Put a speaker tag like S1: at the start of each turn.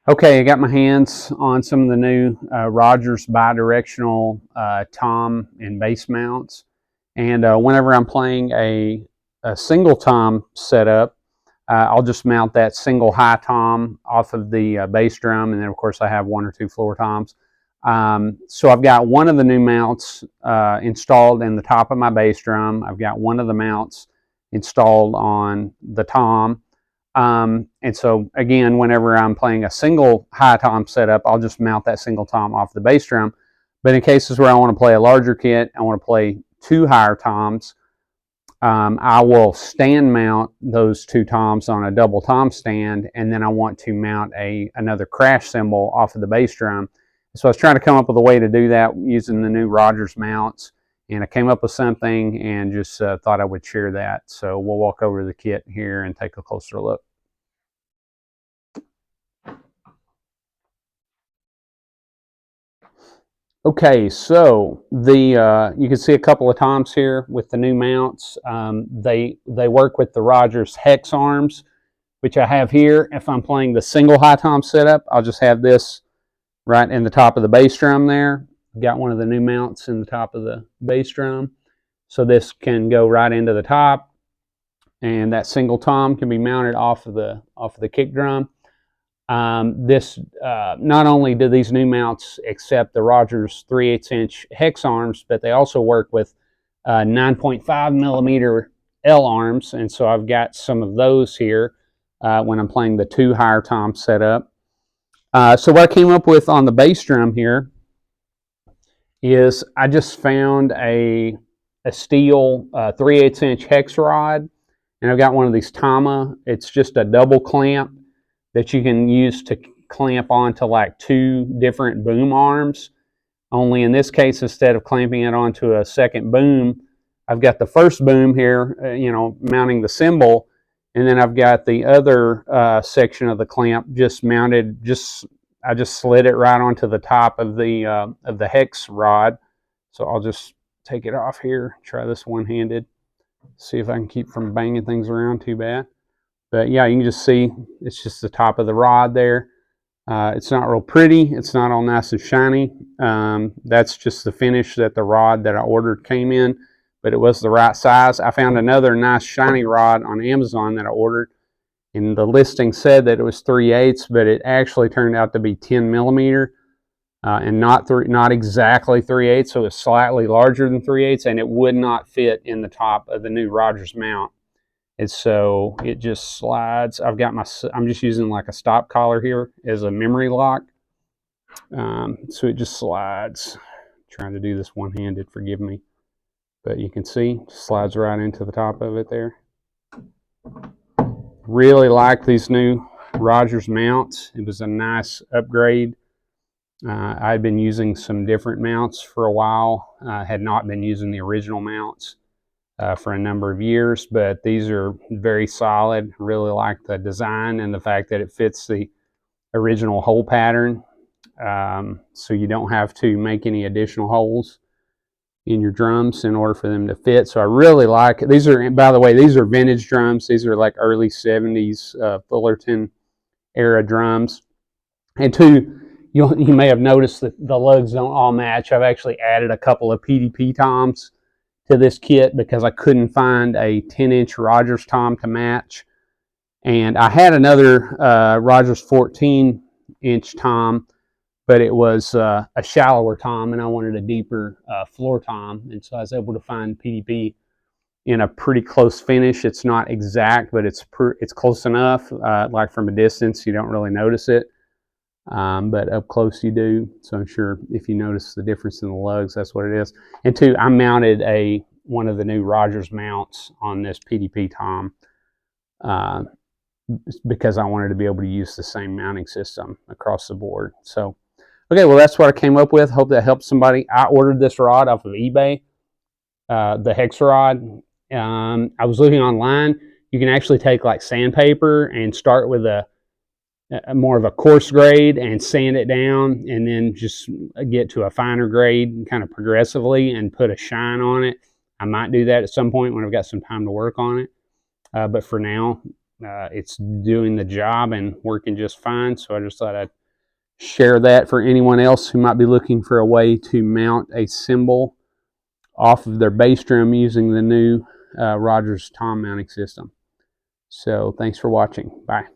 S1: Okay, I got my hands on some of the new Rogers bi-directional tom and bass mounts. And whenever I'm playing a single tom setup, I'll just mount that single high tom off of the bass drum. And then, of course, I have one or two floor toms. So I've got one of the new mounts installed in the top of my bass drum. I've got one of the mounts installed on the tom. And so again, whenever I'm playing a single high tom setup, I'll just mount that single tom off the bass drum. But in cases where I want to play a larger kit, I want to play two higher toms, I will stand mount those two toms on a double tom stand, and then I want to mount another crash cymbal off of the bass drum. So I was trying to come up with a way to do that using the new Rogers mounts, and I came up with something and just thought I would share that. So we'll walk over to the kit here and take a closer look. Okay, so you can see a couple of toms here with the new mounts. They work with the Rogers hex arms, which I have here. If I'm playing the single high tom setup, I'll just have this right in the top of the bass drum there. Got one of the new mounts in the top of the bass drum. So this can go right into the top, and that single tom can be mounted off of the kick drum. Not only do these new mounts accept the Rogers 3/8" hex arms, but they also work with 9.5 millimeter L arms, and so I've got some of those here when I'm playing the two higher tom setup. So what I came up with on the bass drum here is I just found a steel 3/8" hex rod, and I've got one of these Tama. It's just a double clamp that you can use to clamp onto like two different boom arms. Only in this case, instead of clamping it onto a second boom, I've got the first boom here, mounting the cymbal, and then I've got the other section of the clamp just mounted. I just slid it right onto the top of the hex rod. So I'll just take it off here. Try this one-handed. See if I can keep from banging things around too bad. But yeah, you can just see it's just the top of the rod there. It's not real pretty. It's not all nice and shiny. That's just the finish that the rod that I ordered came in, but it was the right size. I found another nice shiny rod on Amazon that I ordered, and the listing said that it was 3/8, but it actually turned out to be 10 millimeter and not exactly 3/8, so it's slightly larger than 3/8, and it would not fit in the top of the new Rogers mount. And so it just slides. I'm just using like a stop collar here as a memory lock. So it just slides. I'm trying to do this one-handed, forgive me. But you can see, slides right into the top of it there. Really like these new Rogers mounts. It was a nice upgrade. I'd been using some different mounts for a while. I had not been using the original mounts for a number of years, but these are very solid. Really like the design and the fact that it fits the original hole pattern, so you don't have to make any additional holes in your drums in order for them to fit. So I really like it. These are, by the way, these are vintage drums. These are like early 70s Fullerton era drums. And two, you may have noticed that the lugs don't all match. I've actually added a couple of PDP toms to this kit because I couldn't find a 10-inch Rogers tom to match. And I had another Rogers 14-inch tom, but it was a shallower tom, and I wanted a deeper floor tom. And so I was able to find PDP in a pretty close finish. It's not exact, but it's close enough. Like from a distance, you don't really notice it. But up close you do. So I'm sure if you notice the difference in the lugs, that's what it is. And two, I mounted one of the new Rogers mounts on this PDP tom because I wanted to be able to use the same mounting system across the board. So, okay, well, that's what I came up with. Hope that helps somebody. I ordered this rod off of eBay, the hex rod. I was looking online. You can actually take like sandpaper and start with a more of a coarse grade and sand it down, and then just get to a finer grade kind of progressively and put a shine on it. I might do that at some point when I've got some time to work on it. But for now, it's doing the job and working just fine. So I just thought I'd share that for anyone else who might be looking for a way to mount a cymbal off of their bass drum using the new Rogers tom mounting system. So thanks for watching. Bye.